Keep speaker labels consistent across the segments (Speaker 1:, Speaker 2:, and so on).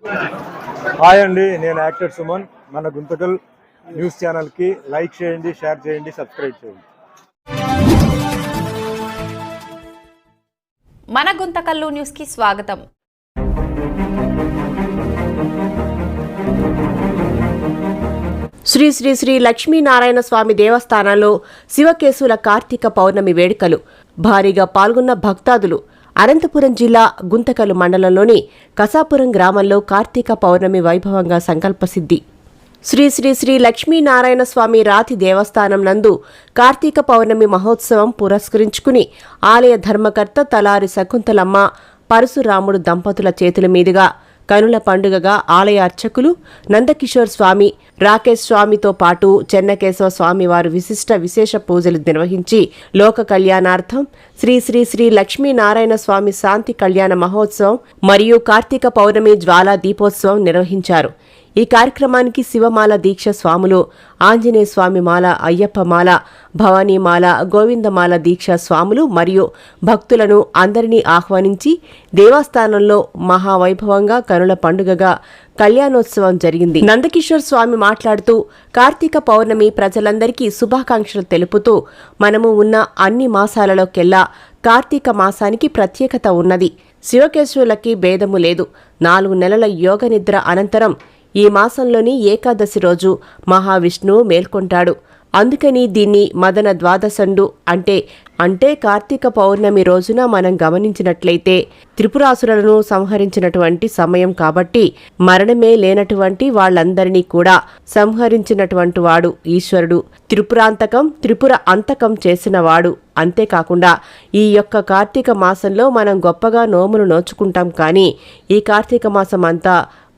Speaker 1: Hi అండి, నేను actor Suman. మన గుంతకల్ న్యూస్ ఛానల్కి లైక్ చేయండి, షేర్ చేయండి, సబ్స్క్రైబ్ చేయండి.
Speaker 2: మన గుంతకల్లు న్యూస్కి స్వాగతం.
Speaker 3: శ్రీ శ్రీ శ్రీ లక్ష్మీనారాయణ స్వామి దేవస్థానంలో శివకేశుల కార్తీక పౌర్ణమి వేడుకలు. భారీగా పాల్గొన్న భక్తాదులు. అనంతపురం జిల్లా గుంతకల్ మండలంలోని కసాపురం గ్రామంలో కార్తీక పౌర్ణమి వైభవంగా సంకల్పసిద్ధి. శ్రీ శ్రీ శ్రీ లక్ష్మీనారాయణ స్వామి రాతి దేవస్థానం నందు కార్తీక పౌర్ణమి మహోత్సవం పురస్కరించుకుని ఆలయ ధర్మకర్త తలారి శకుంతలమ్మ పరశురాముడు దంపతుల చేతుల మీదుగా కనుల పండుగగా ఆలయ అర్చకులు నందకిషోర్ స్వామి, రాకేష్ స్వామితో పాటు చెన్నకేశవ స్వామి వారు విశేష పూజలు నిర్వహించి లోక కళ్యాణార్థం శ్రీ శ్రీ శ్రీ లక్ష్మీనారాయణ స్వామి శాంతి కళ్యాణ మహోత్సవం మరియు కార్తీక పౌర్ణమి జ్వాలా దీపోత్సవం నిర్వహించారు. ఈ కార్యక్రమానికి శివమాల దీక్ష స్వాములు, ఆంజనేయ స్వామి మాల, అయ్యప్ప మాల, భవానీమాల, గోవిందమాల దీక్ష స్వాములు మరియు భక్తులను అందరినీ ఆహ్వానించి దేవస్థానంలో మహావైభవంగా కనుల పండుగగా కళ్యాణోత్సవం జరిగింది. నందకిషోర్ స్వామి మాట్లాడుతూ కార్తీక పౌర్ణమి ప్రజలందరికీ శుభాకాంక్షలు తెలుపుతూ మనము ఉన్న అన్ని మాసాలలోకెల్లా కార్తీక మాసానికి ప్రత్యేకత ఉన్నది. శివకేశవులకి భేదము లేదు. 4 నెలల యోగ నిద్ర అనంతరం ఈ మాసంలోని ఏకాదశి రోజు మహావిష్ణువు మేల్కొంటాడు. అందుకని దీన్ని మదన ద్వాదశండు అంటే కార్తీక పౌర్ణమి రోజున మనం గమనించినట్లయితే త్రిపురాసురులను సంహరించినటువంటి సమయం కాబట్టి మరణమే లేనటువంటి వాళ్ళందరినీ కూడా సంహరించినటువంటి వాడు ఈశ్వరుడు. త్రిపుర అంతకం చేసినవాడు. అంతేకాకుండా ఈ యొక్క కార్తీక మాసంలో మనం గొప్పగా నోములు నోచుకుంటాం. కానీ ఈ కార్తీక మాసం అంతా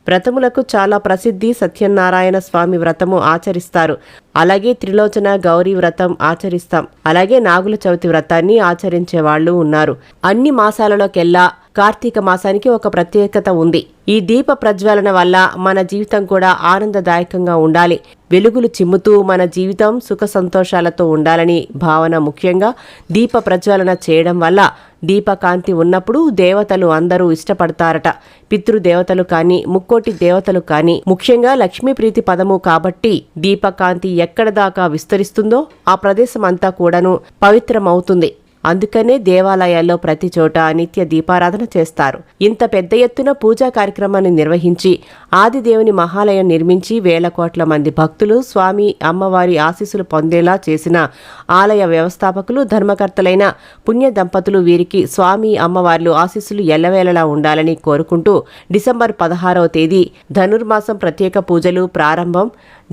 Speaker 3: వ్రతములకు చాలా ప్రసిద్ధి. సత్యనారాయణ స్వామి వ్రతము ఆచరిస్తారు. అలాగే త్రిలోచన గౌరీ వ్రతం ఆచరిస్తాం. అలాగే నాగుల చవితి వ్రతాన్ని ఆచరించే వాళ్ళు ఉన్నారు. అన్ని మాసాలలోకెల్లా కార్తీక మాసానికి ఒక ప్రత్యేకత ఉంది. ఈ దీప ప్రజ్వలన వల్ల మన జీవితం కూడా ఆనందదాయకంగా ఉండాలి. వెలుగులు చిమ్ముతూ మన జీవితం సుఖ సంతోషాలతో ఉండాలని భావన. ముఖ్యంగా దీప ప్రజ్వలన చేయడం వల్ల దీపకాంతి ఉన్నప్పుడు దేవతలు అందరూ ఇష్టపడతారట. పితృదేవతలు కానీ, ముక్కోటి దేవతలు కానీ, ముఖ్యంగా లక్ష్మీ ప్రీతి పదము కాబట్టి దీపకాంతి ఎక్కడ దాకా విస్తరిస్తుందో ఆ ప్రదేశం అంతా కూడాను పవిత్రమవుతుంది. అందుకనే దేవాలయాల్లో ప్రతి చోట నిత్య దీపారాధన చేస్తారు. ఇంత పెద్ద ఎత్తున పూజా కార్యక్రమాన్ని నిర్వహించి ఆదిదేవుని మహాలయం నిర్మించి వేల కోట్ల మంది భక్తులు స్వామి అమ్మవారి ఆశీస్సులు పొందేలా చేసిన ఆలయ వ్యవస్థాపకులు, ధర్మకర్తలైన పుణ్య దంపతులు వీరికి స్వామి అమ్మవార్లు ఆశీస్సులు ఎల్లవేళలా ఉండాలని కోరుకుంటూ డిసెంబర్ 16వ తేదీ ధనుర్మాసం ప్రత్యేక పూజలు ప్రారంభం.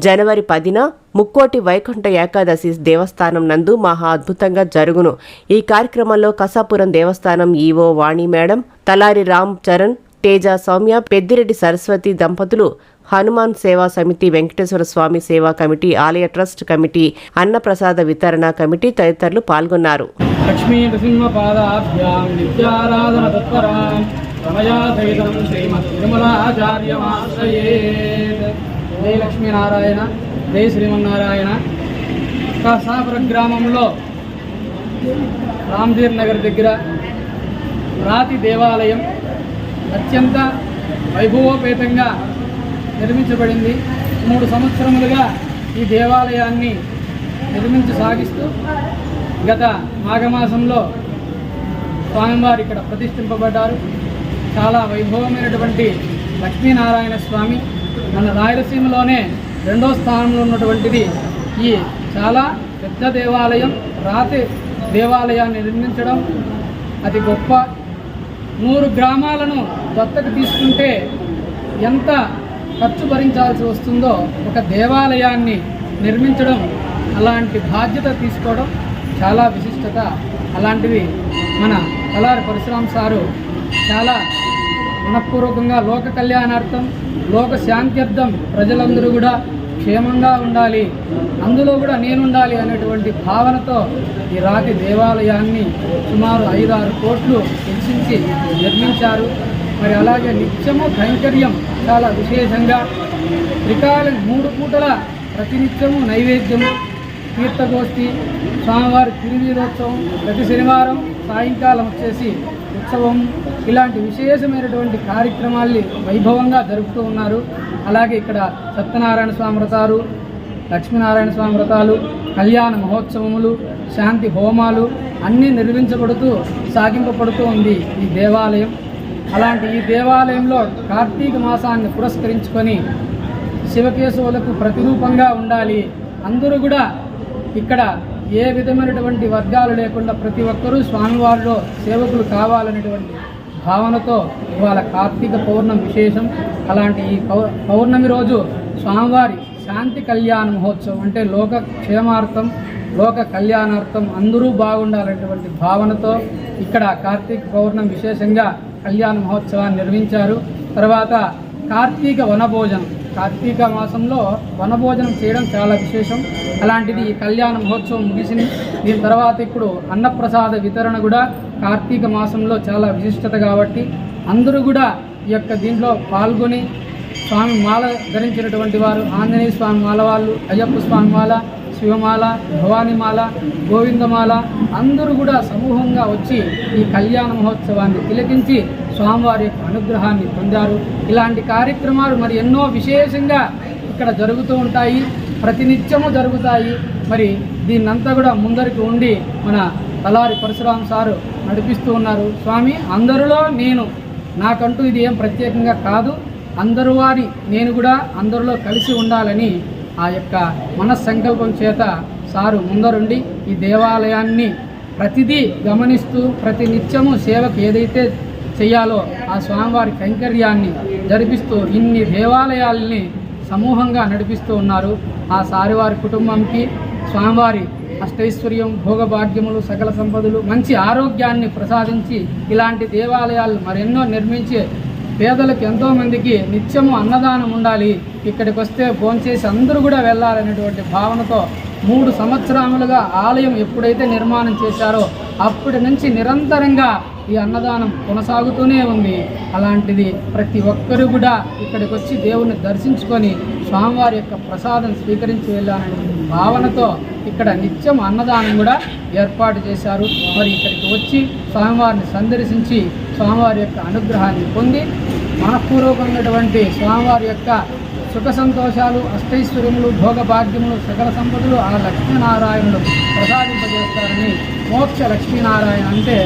Speaker 3: జనవరి 10న ముక్కోటి వైకుంఠ ఏకాదశి దేవస్థానం నందు మహా అద్భుతంగా జరుగును. ఈ కార్యక్రమంలో కసాపురం దేవస్థానం ఈవో వాణి మేడం, తలారి రామ్ చరణ్, తేజ సౌమ్య, పెద్దిరెడ్డి సరస్వతి దంపతులు, హనుమాన్ సేవా సమితి, వెంకటేశ్వర స్వామి సేవా కమిటీ, ఆలయ ట్రస్ట్ కమిటీ, అన్నప్రసాద వితరణ కమిటీ తదితరులు పాల్గొన్నారు.
Speaker 4: లక్ష్మీ నృసింహపాదాభ్యాం నిత్యారాధన తత్పరాం రమయా సహితం శ్రీమద్ తిరుమలాచార్యమాశ్రయేత్. జై లక్ష్మీనారాయణ, జై శ్రీమన్నారాయణ. కసాపురం గ్రామంలో రామ్దీర్ నగర్ దగ్గర రాతి దేవాలయం అత్యంత వైభవోపేతంగా నిర్మించబడింది. 3 సంవత్సరములుగా ఈ దేవాలయాన్ని నిర్మించి సాగిస్తూ గత మాఘమాసంలో స్వామివారు ఇక్కడ ప్రతిష్ఠింపబడ్డారు. చాలా వైభవమైనటువంటి లక్ష్మీనారాయణ స్వామి మన రాయలసీమలోనే 2వ స్థానంలో ఉన్నటువంటిది ఈ చాలా పెద్ద దేవాలయం. రాతి దేవాలయాన్ని నిర్మించడం అతి గొప్ప. 100 గ్రామాలను దత్తకు తీసుకుంటే ఎంత ఖర్చు భరించాల్సి వస్తుందో ఒక దేవాలయాన్ని నిర్మించడం, అలాంటి బాధ్యత తీసుకోవడం చాలా విశిష్టత. అలాంటివి మన తలారి పరశురామ్ సారు చాలా మనఃపూర్వకంగా లోక కళ్యాణార్థం, లోక శాంత్యర్థం ప్రజలందరూ కూడా క్షేమంగా ఉండాలి, అందులో కూడా నేనుండాలి అనేటువంటి భావనతో ఈ రాతి దేవాలయాన్ని సుమారు 5-6 కోట్లు వెచ్చించి నిర్మించారు. మరి అలాగే నిత్యము కైంకర్యం చాలా విశేషంగా త్రికాలం 3 పూటల ప్రతినిత్యము నైవేద్యము, తీర్థగోష్ఠి, స్వామివారి తిరువీరోత్సవం. ప్రతి శనివారం సాయంకాలం వచ్చేసి మహోత్సవం ఇలాంటి విశేషమైనటువంటి కార్యక్రమాల్ని వైభవంగా జరుపుతూ ఉన్నారు. అలాగే ఇక్కడ సత్యనారాయణ స్వామి వ్రతాలు, లక్ష్మీనారాయణ స్వామి వ్రతాలు, కళ్యాణ మహోత్సవములు, శాంతి హోమాలు అన్నీ నిర్వహించబడుతూ సాగింపబడుతూ ఉంది ఈ దేవాలయం. అలాంటి ఈ దేవాలయంలో కార్తీక మాసాన్ని పురస్కరించుకొని శివకేశవులకు ప్రతిరూపంగా ఉండాలి, అందరూ కూడా ఇక్కడ ఏ విధమైనటువంటి వర్గాలు లేకుండా ప్రతి ఒక్కరూ స్వామివారిలో సేవకులు కావాలనేటువంటి భావనతో ఇవాళ కార్తీక పౌర్ణమి విశేషం. అలాంటి ఈ పౌర్ణమి రోజు స్వామివారి శాంతి కళ్యాణ మహోత్సవం అంటే లోక క్షేమార్థం, లోక కళ్యాణార్థం అందరూ బాగుండాలనేటువంటి భావనతో ఇక్కడ కార్తీక పౌర్ణమి విశేషంగా కళ్యాణ మహోత్సవాన్ని నిర్వహించారు. తర్వాత కార్తీక వనభోజనం, కార్తీక మాసంలో వనభోజనం చేయడం చాలా విశేషం. అలాంటిది ఈ కళ్యాణ మహోత్సవం ముగిసింది. దీని తర్వాత ఇప్పుడు అన్నప్రసాద వితరణ కూడా కార్తీక మాసంలో చాలా విశిష్టత కాబట్టి అందరూ కూడా ఈ యొక్క దీంట్లో పాల్గొని స్వామి మాల ధరించినటువంటి వారు, ఆంజనేయ స్వామి మాల వాళ్ళు, అయ్యప్ప స్వామి మాల, శివమాల, భవానీమాల, గోవిందమాల అందరూ కూడా సమూహంగా వచ్చి ఈ కళ్యాణ మహోత్సవాన్ని తిలకించి స్వామివారి యొక్క అనుగ్రహాన్ని పొందారు. ఇలాంటి కార్యక్రమాలు మరి ఎన్నో విశేషంగా ఇక్కడ జరుగుతూ ఉంటాయి, ప్రతినిత్యము జరుగుతాయి. మరి దీన్నంతా కూడా ముందరికి ఉండి మన తలారి పరశురాం సారు నడిపిస్తూ ఉన్నారు. స్వామి అందరిలో నేను, నాకంటూ ఇది ఏం ప్రత్యేకంగా కాదు, అందరూ వారి నేను కూడా అందరిలో కలిసి ఉండాలని ఆ యొక్క మనస్సంకల్పం చేత సారు ముందరుండి ఈ దేవాలయాన్ని ప్రతిదీ గమనిస్తూ ప్రతి నిత్యము సేవకు ఏదైతే చేయాలో ఆ స్వామివారి కైంకర్యాన్ని జరిపిస్తూ ఇన్ని దేవాలయాల్ని సమూహంగా నడిపిస్తూ ఉన్నారు. ఆ సారివారి కుటుంబంకి స్వామివారి అష్టైశ్వర్యం, భోగభాగ్యములు, సకల సంపదలు, మంచి ఆరోగ్యాన్ని ప్రసాదించి ఇలాంటి దేవాలయాలు మరెన్నో నిర్మించి పేదలకు ఎంతోమందికి నిత్యము అన్నదానం ఉండాలి, ఇక్కడికి వస్తే భోంచేసి అందరూ కూడా వెళ్ళాలనేటువంటి భావనతో 3 సంవత్సరాలుగా ఆలయం ఎప్పుడైతే నిర్మాణం చేశారో అప్పటి నుంచి నిరంతరంగా ఈ అన్నదానం కొనసాగుతూనే ఉంది. అలాంటిది ప్రతి ఒక్కరూ కూడా ఇక్కడికి వచ్చి దేవుణ్ణి దర్శించుకొని స్వామివారి యొక్క ప్రసాదం స్వీకరించి వెళ్ళాలనే భావనతో ఇక్కడ నిత్యం అన్నదానం కూడా ఏర్పాటు చేశారు. మరి ఇక్కడికి వచ్చి స్వామివారిని సందర్శించి స్వామివారి యొక్క అనుగ్రహాన్ని పొంది మనఃపూర్వకమైనటువంటి స్వామివారి యొక్క సుఖ సంతోషాలు, అష్టైశ్వర్యములు, భోగభాగ్యములు, సకల సంపదలు ఆ లక్ష్మీనారాయణుడు ప్రసాదింపజేస్తారని మోక్ష లక్ష్మీనారాయణ అంటే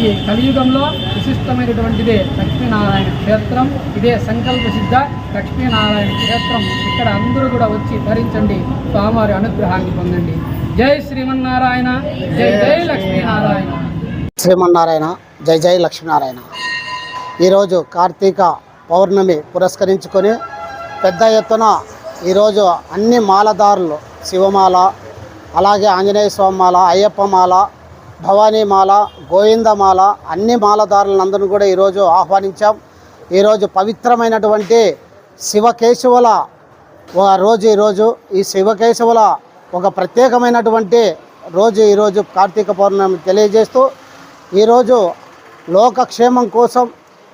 Speaker 4: ఈ కలియుగంలో విశిష్టమైనటువంటిదే లక్ష్మీనారాయణ క్షేత్రం. ఇదే సంకల్ప సిద్ధ లక్ష్మీనారాయణ క్షేత్రం. ఇక్కడ అందరూ కూడా వచ్చి ధరించండి, స్వామివారి అనుగ్రహాన్ని పొందండి. జై శ్రీమన్నారాయణ, జై జై లక్ష్మీనారాయణ.
Speaker 5: శ్రీమన్నారాయణ, జై జై లక్ష్మీనారాయణ. ఈరోజు కార్తీక పౌర్ణమి పురస్కరించుకొని పెద్ద ఎత్తున ఈరోజు అన్ని మాలదారులు, శివమాల, అలాగే ఆంజనేయ స్వామి మాల, అయ్యప్ప మాల, భవానీమాల, గోవిందమాల అన్ని మాలదారులందరూ కూడా ఈరోజు ఆహ్వానించాం. ఈరోజు పవిత్రమైనటువంటి శివకేశవుల రోజు. ఈరోజు ఈ శివకేశవుల ఒక ప్రత్యేకమైనటువంటి రోజు ఈరోజు కార్తీక పౌర్ణమి తెలియజేస్తూ ఈరోజు లోకక్షేమం కోసం,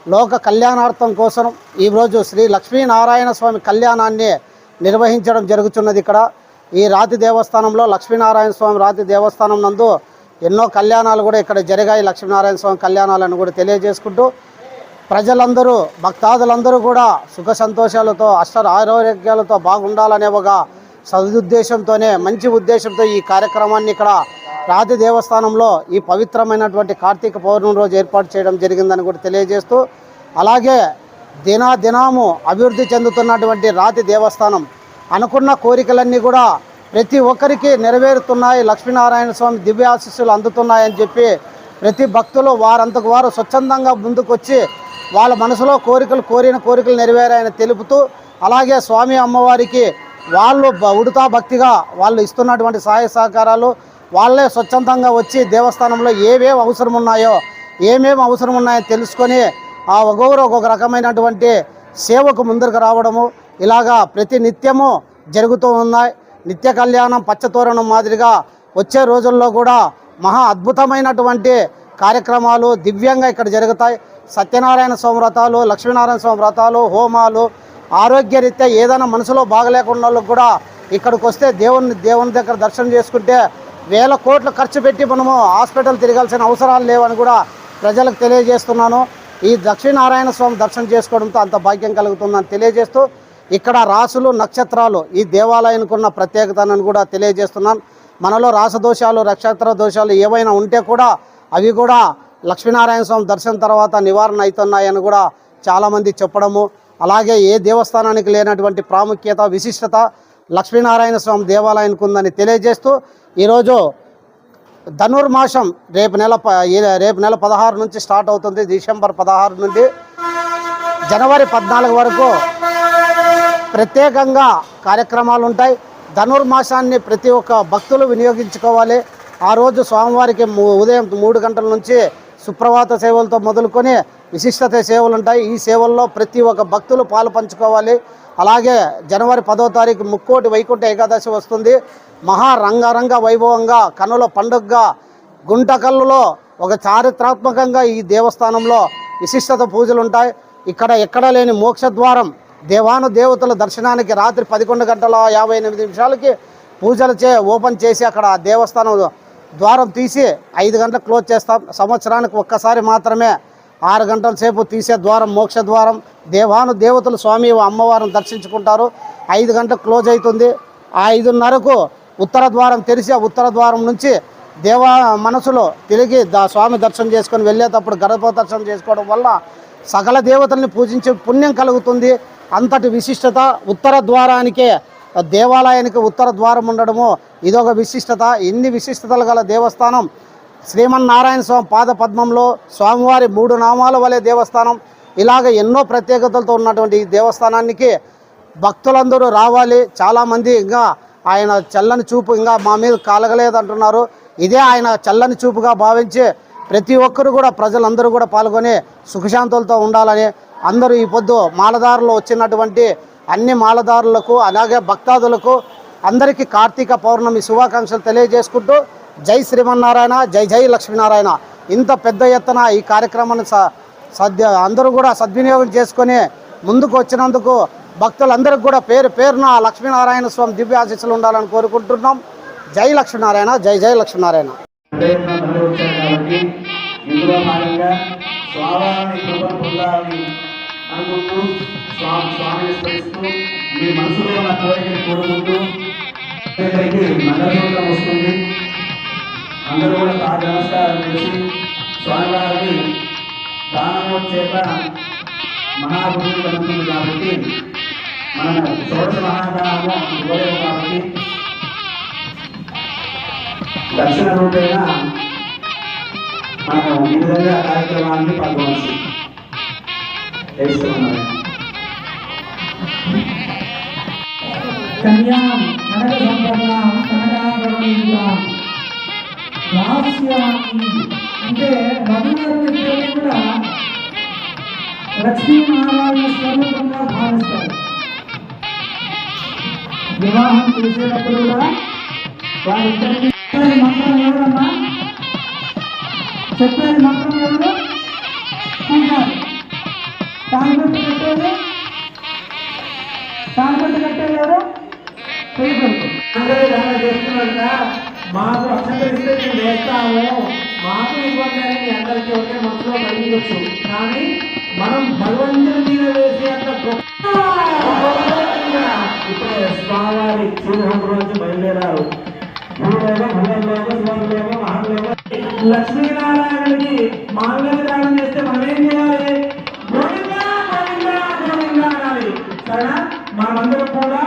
Speaker 5: లోక కళ్యాణార్థం కోసం ఈరోజు శ్రీ లక్ష్మీనారాయణ స్వామి కళ్యాణాన్ని నిర్వహించడం జరుగుతున్నది. ఇక్కడ ఈ రాతి దేవస్థానంలో లక్ష్మీనారాయణ స్వామి రాతి దేవస్థానం నందు ఎన్నో కళ్యాణాలు కూడా ఇక్కడ జరిగాయి. లక్ష్మీనారాయణ స్వామి కళ్యాణాలను కూడా తెలియజేసుకుంటూ ప్రజలందరూ, భక్తాదులందరూ కూడా సుఖ సంతోషాలతో, ఆరోగ్యాలతో బాగుండాలనే ఒక సదుద్దేశంతోనే, మంచి ఉద్దేశంతో ఈ కార్యక్రమాన్ని ఇక్కడ రాతి దేవస్థానంలో ఈ పవిత్రమైనటువంటి కార్తీక పౌర్ణమి రోజు ఏర్పాటు చేయడం జరిగిందని కూడా తెలియజేస్తూ, అలాగే దినాము అభివృద్ధి చెందుతున్నటువంటి రాతి దేవస్థానం అనుకున్న కోరికలన్నీ కూడా ప్రతి ఒక్కరికి నెరవేరుతున్నాయి, లక్ష్మీనారాయణ స్వామి దివ్యాశీస్సులు అందుతున్నాయని చెప్పి ప్రతి భక్తులు వారంతకు వారు స్వచ్ఛందంగా ముందుకొచ్చి వాళ్ళ మనసులో కోరిన కోరికలు నెరవేరాయని తెలుపుతూ, అలాగే స్వామి అమ్మవారికి వాళ్ళు ఉడతా భక్తిగా వాళ్ళు ఇస్తున్నటువంటి సహాయ సహకారాలు వాళ్ళే స్వచ్ఛందంగా వచ్చి దేవస్థానంలో ఏమేమి అవసరం ఉన్నాయో తెలుసుకొని ఆ ఒక్కొక్క రకమైనటువంటి సేవకు ముందరకు రావడము ఇలాగా ప్రతి నిత్యము జరుగుతూ ఉన్నాయి. నిత్య కళ్యాణం పచ్చతోరణం మాదిరిగా వచ్చే రోజుల్లో కూడా మహా అద్భుతమైనటువంటి కార్యక్రమాలు దివ్యంగా ఇక్కడ జరుగుతాయి. సత్యనారాయణ స్వామి వ్రతాలు, లక్ష్మీనారాయణ స్వామి వ్రతాలు, హోమాలు, ఆరోగ్యరీత్యా ఏదైనా మనసులో బాగలేకుండా వాళ్ళకు కూడా ఇక్కడికి వస్తే దేవుని దగ్గర దర్శనం చేసుకుంటే 1000 కోట్లు ఖర్చు పెట్టి మనము హాస్పిటల్ తిరగాల్సిన అవసరాలు లేవని కూడా ప్రజలకు తెలియజేస్తున్నాను. ఈ లక్ష్మీనారాయణ స్వామి దర్శనం చేసుకోవడంతో అంత భాగ్యం కలుగుతుందని తెలియజేస్తూ ఇక్కడ రాసులు నక్షత్రాలు ఈ దేవాలయానికి ఉన్న ప్రత్యేకతను కూడా తెలియజేస్తున్నాను. మనలో రాసదోషాలు నక్షత్ర దోషాలు ఏవైనా ఉంటే కూడా అవి కూడా లక్ష్మీనారాయణ స్వామి దర్శనం తర్వాత నివారణ అవుతున్నాయని కూడా చాలామంది చెప్పడము, అలాగే ఏ దేవస్థానానికి లేనటువంటి ప్రాముఖ్యత విశిష్టత లక్ష్మీనారాయణ స్వామి దేవాలయానికి ఉందని తెలియజేస్తూ ఈరోజు ధనుర్మాసం రేపు నెల 16 నుంచి స్టార్ట్ అవుతుంది. డిసెంబర్ 16 నుండి జనవరి 14 వరకు ప్రత్యేకంగా కార్యక్రమాలు ఉంటాయి. ధనుర్మాసాన్ని ప్రతి ఒక్క భక్తులు వినియోగించుకోవాలి. ఆ రోజు స్వామివారికి ఉదయం 3 గంటల నుంచి సుప్రభాత సేవలతో మొదలుకొని విశిష్టత సేవలు ఉంటాయి. ఈ సేవల్లో ప్రతి ఒక్క భక్తులు పాలు పంచుకోవాలి. అలాగే జనవరి 10వ తారీఖు ముక్కోటి వైకుంఠ ఏకాదశి వస్తుంది. రంగ వైభవంగా కనుల పండుగగా గుంటకల్లులో ఒక చారిత్రాత్మకంగా ఈ దేవస్థానంలో విశిష్టత పూజలు ఉంటాయి. ఇక్కడ ఎక్కడ లేని మోక్షద్వారం దేవతల దర్శనానికి రాత్రి 11:58 పూజలు ఓపెన్ చేసి అక్కడ దేవస్థానం ద్వారం తీసి 5 గంటలకు క్లోజ్ చేస్తాం. సంవత్సరానికి ఒక్కసారి మాత్రమే 6 గంటల సేపు తీసే ద్వారం మోక్ష ద్వారం. దేవతలు స్వామి అమ్మవారిని దర్శించుకుంటారు. 5 గంటలకు క్లోజ్ అవుతుంది. 5:30కు ఉత్తర ద్వారం తెరిచి ఆ ఉత్తర ద్వారం నుంచి మనసులో తిరిగి స్వామి దర్శనం చేసుకొని వెళ్ళేటప్పుడు గర్భ దర్శనం చేసుకోవడం వల్ల సకల దేవతల్ని పూజించే పుణ్యం కలుగుతుంది. అంతటి విశిష్టత ఉత్తర ద్వారానికే దేవాలయానికి ఉత్తర ద్వారం ఉండడము ఇదొక విశిష్టత. ఇన్ని విశిష్టతలు గల దేవస్థానం శ్రీమన్నారాయణ స్వామి పాద పద్మంలో స్వామివారి 3 నామాల వలె దేవస్థానం. ఇలాగ ఎన్నో ప్రత్యేకతలతో ఉన్నటువంటి ఈ దేవస్థానానికి భక్తులందరూ రావాలి. చాలామంది ఇంకా ఆయన చల్లని చూపు ఇంకా మా మీద కలగలేదంటున్నారు. ఇదే ఆయన చల్లని చూపుగా భావించి ప్రతి ఒక్కరు కూడా ప్రజలందరూ కూడా పాల్గొని సుఖశాంతులతో ఉండాలని అందరూ ఈ పొద్దు మాలదారులు వచ్చినటువంటి అన్ని మాలదారులకు అలాగే భక్తాదులకు అందరికీ కార్తీక పౌర్ణమి శుభాకాంక్షలు తెలియజేసుకుంటూ జై శ్రీమన్నారాయణ, జై జై లక్ష్మీనారాయణ. ఇంత పెద్ద ఎత్తున ఈ కార్యక్రమాన్ని అందరూ కూడా సద్వినియోగం చేసుకొని ముందుకు వచ్చినందుకు భక్తులందరికీ కూడా పేరున లక్ష్మీనారాయణ స్వామి దివ్య ఆశీస్సులు ఉండాలని కోరుకుంటున్నాం. జై లక్ష్మీనారాయణ, జై జై లక్ష్మీనారాయణ.
Speaker 6: ఇందులో భాగంగా స్వామిని కృప పొందాలని అనుకుంటూ స్వామిని స్మరిస్తూ మీ మనసులో ఉన్న కోరికని కోరుకుంటూ ఇక్కడికి మంగళసూత్రం వస్తుంది. అందరూ కూడా పాద నమస్కారం చేసి స్వామివారికి దానమోచేత మహాభూమి కలుగుతుంది కాబట్టి మనము షోడశ మహాదానము ఇవ్వలేము కాబట్టి దక్షిణ రూపేణ మనము ఈ విధంగా కార్యక్రమాన్ని పాల్గొనవచ్చు.
Speaker 7: కన్యాం కనక సంపన్నాం కనకాభరణీయాం రాస్యామి అంటే వధువులందరూ కూడా లక్ష్మీనారాయణ స్వరూపంగా భావిస్తారు. వివాహం చేసేటప్పుడు కూడా వారిద్దరిని మంత్రం ఎవరన్నా చెప్పేది మంత్రం ఎవరు పూజారి. తానుబట్టు కట్టేది ఎవరు పెళ్ళికొడుకు. అందరూ దాన్ని చేస్తున్నట్టుగా మాకు అక్షంతరిస్తే మేము వేస్తాము, మాకు ఇవ్వండి అని మీ అందరికీ ఒకే మనసులో కలిగించవచ్చు. కానీ మనం భగవంతుని మీద వేసే అంత ఇప్పుడు స్వామివారి శ్రీహం రోజు బయలుదేరారు. లక్ష్మీనారాయణుడికి మాంగళ్య దానం చేస్తే మనం ఏం చేయాలి? గోవిందా గోవిందా గోవిందా అనాలి. సరేనా? మనమందరం కూడా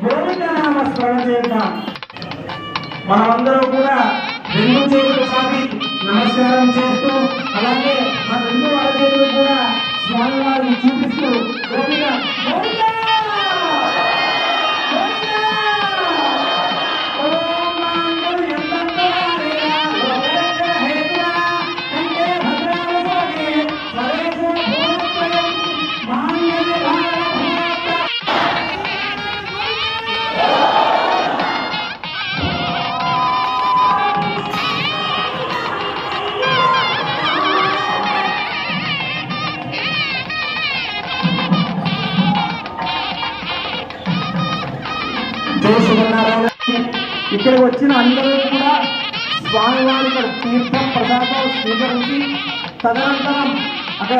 Speaker 7: గోవింద నామ స్మరణ చేద్దాం. మనమందరం కూడా 2 చేతులు చాపి నమస్కారం చేస్తూ అలాగే మన 2 చేతులు కూడా స్వామివారిని చూపిస్తూ గోవింద గోవింద ఇక్కడికి వచ్చిన అందరూ కూడా స్వామివారి ఇక్కడ తీర్థం ప్రసాదం స్వీకరించి తదనంతరం అక్కడ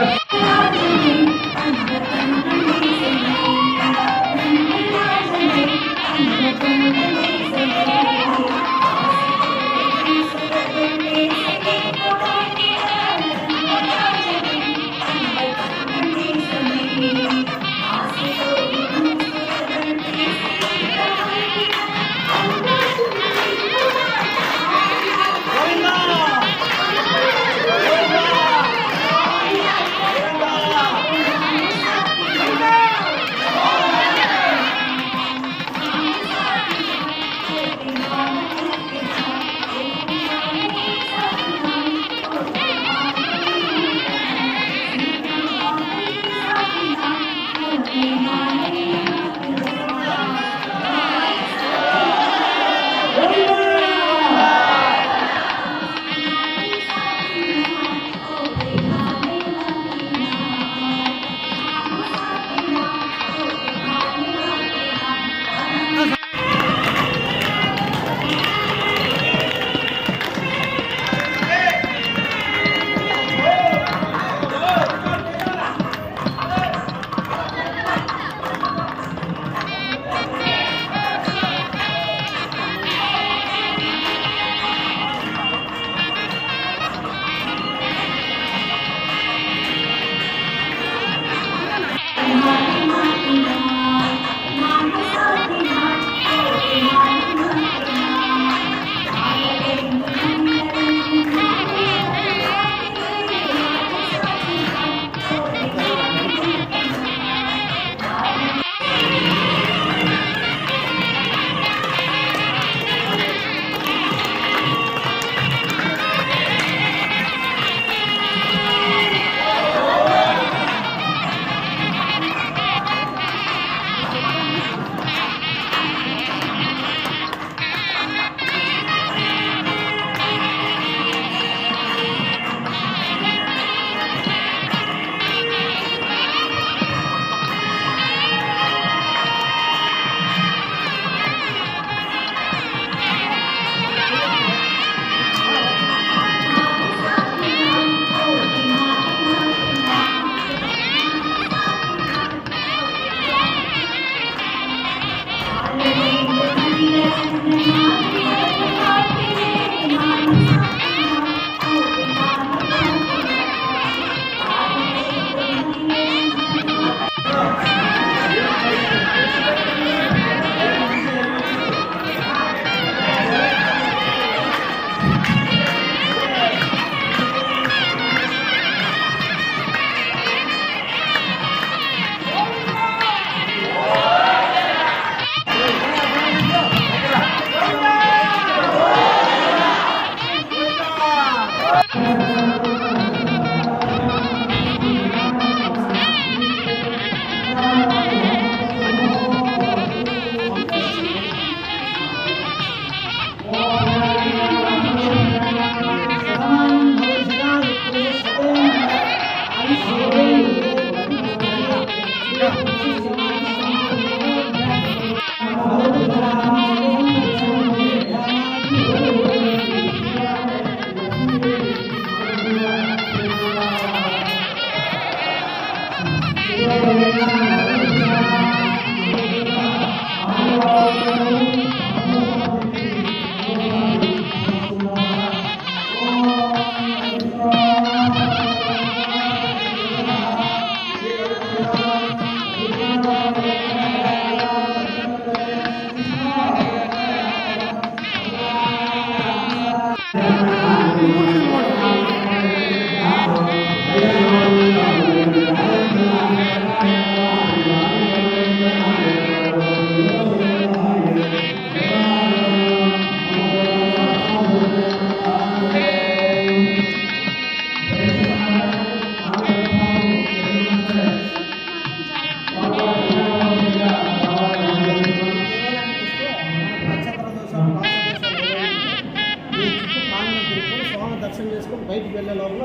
Speaker 5: దర్శనం చేసుకొని బయటికి వెళ్ళే లోపల